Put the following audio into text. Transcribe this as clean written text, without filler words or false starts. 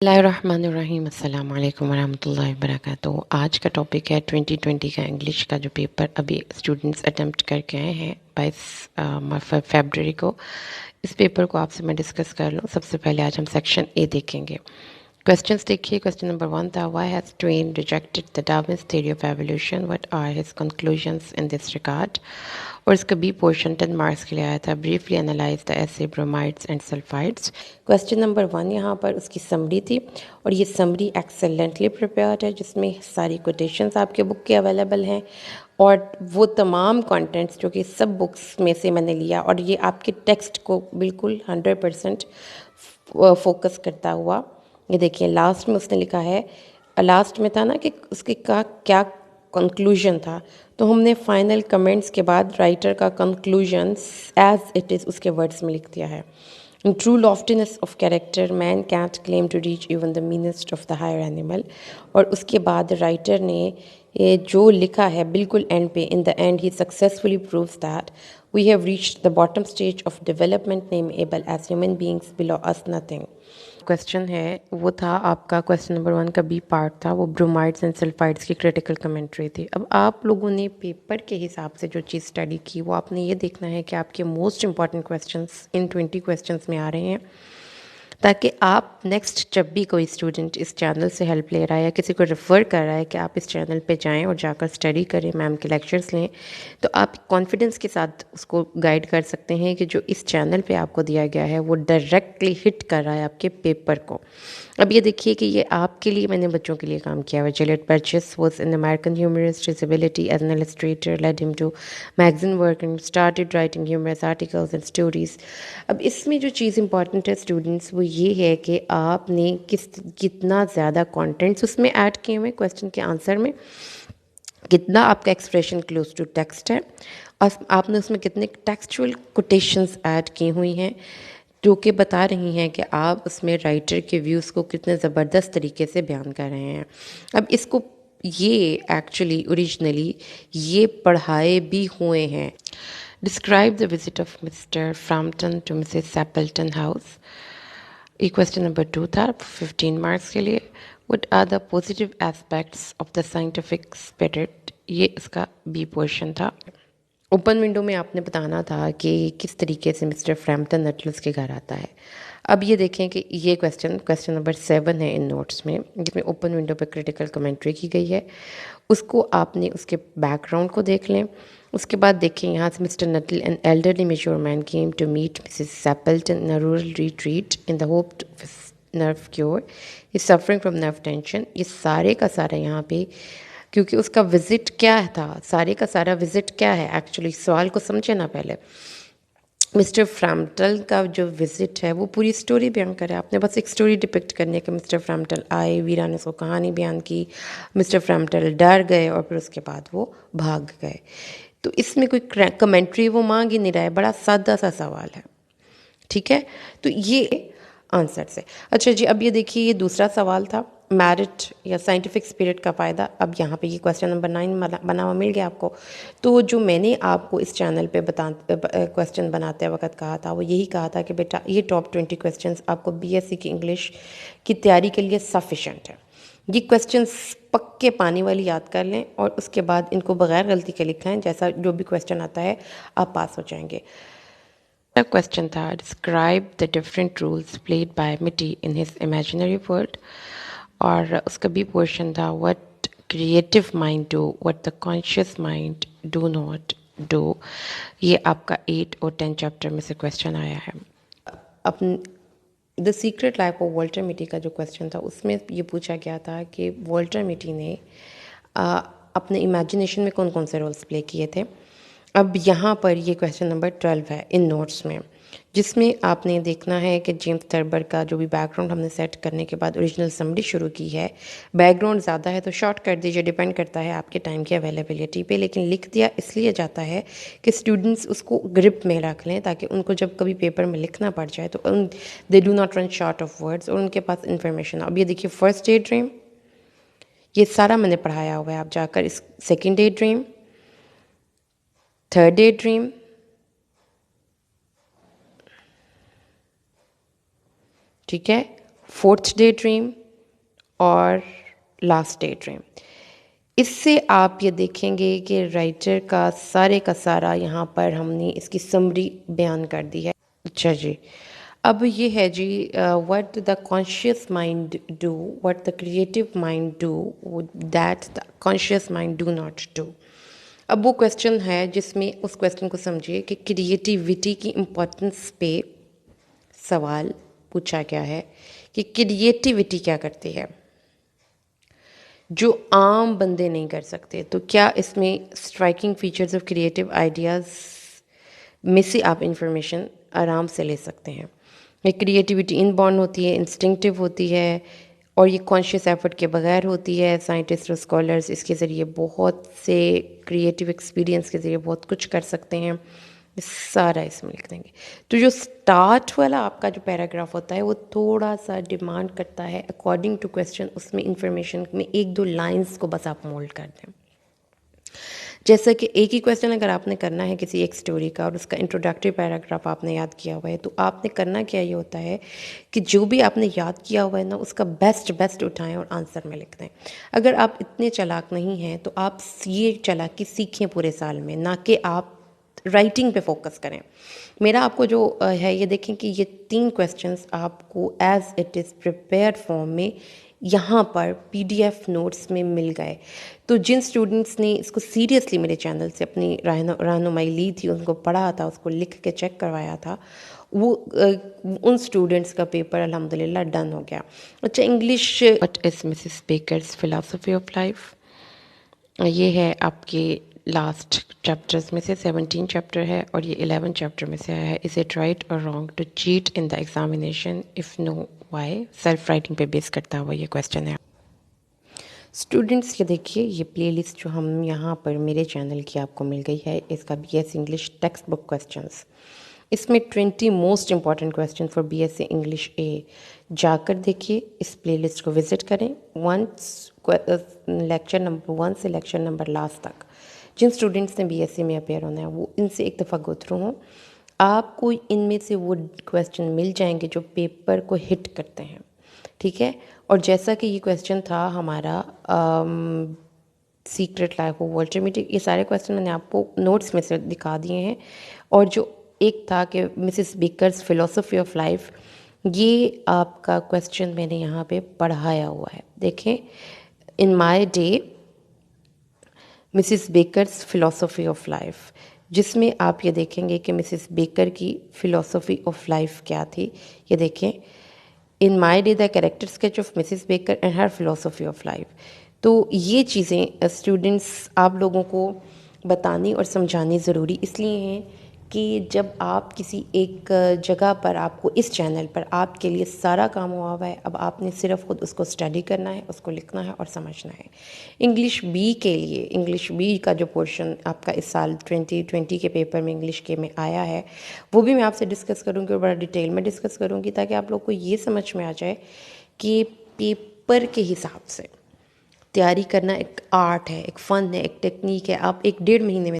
बिस्मिल्लाहिर्रहमानिर्रहीम अस्सलाम वालेकुम वरहमतुल्लाहि वबरकातुहू। आज का टॉपिक है 2020 का इंग्लिश का जो पेपर अभी स्टूडेंट्स अटेम्प्ट करके आए हैं 22 फरवरी को। इस पेपर को आपसे मैं डिस्कस कर लूँ। सबसे पहले आज हम सेक्शन ए देखेंगे। क्वेश्चंस देखिए। क्वेश्चन नंबर 1 था, why has Twain rejected the Darwin's theory of evolution, what are his conclusions in this regard. और इसका बी पोर्शन 10 मार्क्स के लिए आया था, briefly analyse the essay bromides and sulphides. Question number 1 यहाँ पर उसकी समरी थी और ये समरी एक्सेलेंटली प्रिपेयर्ड है, जिसमें सारी कोटेशंस आपके बुक के अवेलेबल हैं और वो तमाम कंटेंट्स जो कि सब बुक्स में से मैंने लिया, और ये आपके टेक्स्ट को बिल्कुल 100% फोकस करता हुआ। ये देखिए लास्ट में उसने लिखा है, लास्ट में था ना कि उसके का क्या कंक्लूजन था, तो हमने फाइनल कमेंट्स के बाद राइटर का कंक्लूजन एज इट इज़ उसके वर्ड्स में लिख दिया है। In true loftiness of character, man can't claim to reach even the meanest of the higher animal। और उसके बाद राइटर ने ये जो लिखा है बिल्कुल एंड पे, in the end he successfully proves that we have reached the bottom stage of development, nameable as human beings, below us nothing। Question है वो था आपका, क्वेश्चन नंबर 1 का बी पार्ट था, वो ब्रोमाइड्स एंड सल्फाइड्स की critical commentary थी। अब आप लोगों ने पेपर के हिसाब से जो चीज़ स्टडी की वो आपने ये देखना है कि आपके most important questions in 20 questions में आ रहे हैं, ताकि आप नेक्स्ट जब भी कोई स्टूडेंट इस चैनल से हेल्प ले रहा है या किसी को रेफ़र कर रहा है कि आप इस चैनल पे जाएं और जाकर स्टडी करें, मैम के लेक्चर्स लें, तो आप कॉन्फिडेंस के साथ उसको गाइड कर सकते हैं कि जो इस चैनल पे आपको दिया गया है वो डायरेक्टली हिट कर रहा है आपके पेपर को। अब ये देखिए कि ये आपके लिए, मैंने बच्चों के लिए काम किया हुआ। Juliet Burgess was an American humorist. His ability as an illustrator led him to magazine work and started writing humorous articles and stories। अब इसमें जो चीज़ इंपॉर्टेंट है स्टूडेंट्स, वो ये है कि आपने कितना ज़्यादा कंटेंट्स उसमें ऐड किए हुए क्वेश्चन के आंसर में, कितना आपका एक्सप्रेशन क्लोज टू टेक्स्ट है, और आपने उसमें कितने टेक्सचुअल कोटेशंस ऐड की हुई हैं जो कि बता रही हैं कि आप उसमें राइटर के व्यूज़ को कितने ज़बरदस्त तरीके से बयान कर रहे हैं। अब इसको ये एक्चुअली ओरिजिनली ये पढ़ाए भी हुए हैं। Describe the visit of Mr Framton to Mrs Sappleton house. ये क्वेश्चन नंबर 2 था 15 मार्क्स के लिए। What are the positive aspects of the scientific spirit. ये इसका बी पोर्शन था। ओपन विंडो में आपने बताना था कि किस तरीके से मिस्टर फ्रैम्पटन नटलस के घर आता है। अब ये देखें कि ये क्वेश्चन नंबर 7 है इन नोट्स में, जिसमें ओपन विंडो पर क्रिटिकल कमेंट्री की गई है। उसको आपने उसके बैकग्राउंड को देख लें। उसके बाद देखें यहाँ से, Mr Nuttel an elderly mature man came to meet Mrs Sappleton in a rural retreat in the hope nerve cure, is suffering from nerve tension. ये सारे का सारा यहाँ पे, क्योंकि उसका विज़िट क्या था, सारे का सारा विज़िट क्या है एक्चुअली, सवाल को समझे ना पहले। मिस्टर फ्रैम्पटन का जो विज़िट है वो पूरी स्टोरी बयान करे। आपने बस एक स्टोरी डिपिक्ट करनी है कि मिस्टर फ्रैम्पटन आए, वीरा ने उसको कहानी बयान की, मिस्टर फ्रैम्पटन डर गए और फिर उसके बाद वो भाग गए। तो इसमें कोई कमेंट्री वो मांग ही नहीं रहा है, बड़ा सादा सा सवाल है। ठीक है, तो ये आंसर से। अच्छा जी, अब ये देखिए, ये दूसरा सवाल था, मैरिट या साइंटिफिक स्पिरिट का फ़ायदा। अब यहाँ पे ये क्वेश्चन नंबर 9 बना हुआ मिल गया आपको। तो जो मैंने आपको इस चैनल पे क्वेश्चन बनाते वक्त कहा था, वो यही कहा था कि बेटा ये टॉप 20 क्वेश्चंस आपको बीएससी की इंग्लिश की तैयारी के लिए सफिशेंट है। ये क्वेश्चंस पक्के पानी वाली याद कर लें और उसके बाद इनको बगैर गलती के लिखें, जैसा जो भी क्वेश्चन आता है आप पास हो जाएंगे। क्वेश्चन था, describe the different rules played by मिटी इन हिज इमेजिनरी वर्ल्ड। और उसका भी पोर्शन था, what creative mind do what the conscious mind do not do. ये आपका 8 और 10 चैप्टर में से क्वेश्चन आया है। Upon the secret life of Walter Mitty का जो क्वेश्चन था, उसमें ये पूछा गया था कि वॉल्टर मिटी ने अपने इमेजिनेशन में कौन कौन से रोल्स प्ले किए थे। अब यहाँ पर ये क्वेश्चन नंबर 12 है इन नोट्स में, जिसमें आपने देखना है कि जेम्स थर्बर का जो भी बैकग्राउंड हमने सेट करने के बाद ओरिजिनल समरी शुरू की है। बैकग्राउंड ज़्यादा है तो शॉर्ट कर दीजिए, डिपेंड करता है आपके टाइम की अवेलेबिलिटी पे, लेकिन लिख दिया इसलिए जाता है कि स्टूडेंट्स उसको ग्रिप में रख लें, ताकि उनको जब कभी पेपर में लिखना पड़ जाए तो they do not run short of words और उनके पास इन्फॉर्मेशन। अब ये देखिए, फर्स्ट डे ड्रीम, ये सारा मैंने पढ़ाया हुआ है, आप जाकर इस second day dream, third day dream, ठीक है, फोर्थ डे ड्रीम और लास्ट डे ड्रीम। इससे आप ये देखेंगे कि राइटर का सारा यहाँ पर हमने इसकी समरी बयान कर दी है। अच्छा जी, अब ये है जी, what the conscious mind do, what the creative mind do that the conscious mind do not do. अब वो क्वेश्चन है जिसमें उस क्वेश्चन को समझिए कि क्रिएटिविटी की इम्पोर्टेंस पे सवाल पूछा गया है कि क्रिएटिविटी क्या करती है जो आम बंदे नहीं कर सकते। तो क्या इसमें striking features of creative ideas में से आप इंफॉर्मेशन आराम से ले सकते हैं। ये क्रिएटिविटी इनबॉर्न होती है, इंस्टिंक्टिव होती है और ये कॉन्शियस एफर्ट के बगैर होती है। साइंटिस्ट और स्कॉलर्स इसके ज़रिए बहुत से क्रिएटिव एक्सपीरियंस के ज़रिए बहुत कुछ कर सकते हैं। सारा इसमें लिख देंगे। तो जो स्टार्ट वाला आपका जो पैराग्राफ होता है वो थोड़ा सा डिमांड करता है अकॉर्डिंग टू क्वेश्चन, उसमें इंफॉर्मेशन में एक दो लाइंस को बस आप मोल्ड कर दें। जैसा कि एक ही क्वेश्चन अगर आपने करना है किसी एक स्टोरी का और उसका इंट्रोडक्टरी पैराग्राफ आपने याद किया हुआ है, तो आपने करना क्या ये होता है कि जो भी आपने याद किया हुआ है ना उसका बेस्ट उठाएं और आंसर में लिख दें। अगर आप इतने चालाक नहीं हैं तो आप ये चालाकी सीखें पूरे साल में, ना कि आप राइटिंग पे फोकस करें। मेरा आपको जो है ये देखें कि ये 3 क्वेश्चंस आपको as it is prepared form में यहाँ पर PDF नोट्स में मिल गए। तो जिन स्टूडेंट्स ने इसको सीरियसली मेरे चैनल से अपनी रहनुमाई ली थी, उनको पढ़ा था, उसको लिख के चेक करवाया था, वो उन स्टूडेंट्स का पेपर अल्हम्दुलिल्लाह डन हो गया। अच्छा, English what is Mrs Baker's philosophy of life, ये है आपके लास्ट चैप्टर्स में से 17 चैप्टर है और ये 11 चैप्टर में से आया है। इज़ इट राइट और wrong to cheat in the examination, if no why. Self writing पे बेस करता हुआ ये क्वेश्चन है। स्टूडेंट्स ये देखिए, ये प्लेलिस्ट जो हम यहाँ पर मेरे चैनल की आपको मिल गई है, इसका BS English text book questions, इसमें 20 most important question for BSc English ए जाकर देखिए, इस प्लेलिस्ट को विज़िट करें। वंस लेक्चर नंबर 1 से लेक्चर नंबर लास्ट तक जिन स्टूडेंट्स ने BSc में अपेयर होना है वो इनसे एक दफ़ा गो थ्रू हों। आपको इनमें से वो क्वेश्चन मिल जाएंगे जो पेपर को हिट करते हैं, ठीक है। और जैसा कि ये क्वेश्चन था हमारा secret life of Walter Mitty, ये सारे क्वेश्चन मैंने आपको नोट्स में से दिखा दिए हैं। और जो एक था कि Mrs Baker's philosophy of life, ये आपका क्वेश्चन मैंने यहाँ पे पढ़ाया हुआ है, देखें। In my day Mrs Baker's philosophy of life, जिसमें आप ये देखेंगे कि मिसेस बेकर की फ़िलॉसफी ऑफ लाइफ क्या थी। ये देखें, in my day the character sketch of Mrs Baker and her philosophy of life. तो ये चीज़ें स्टूडेंट्स आप लोगों को बतानी और समझानी ज़रूरी इसलिए हैं कि जब आप किसी एक जगह पर, आपको इस चैनल पर आपके लिए सारा काम हुआ हुआ है, अब आपने सिर्फ खुद उसको स्टडी करना है, उसको लिखना है और समझना है। इंग्लिश बी के लिए, इंग्लिश बी का जो पोर्शन आपका इस साल 2020 के पेपर में इंग्लिश के में आया है, वो भी मैं आपसे डिस्कस करूँगी और बड़ा डिटेल में डिस्कस करूँगी, ताकि आप लोग को ये समझ में आ जाए कि पेपर के हिसाब से तैयारी करना एक आर्ट है, एक फ़न है, एक टेक्निक है। आप 1 डेढ़ महीने में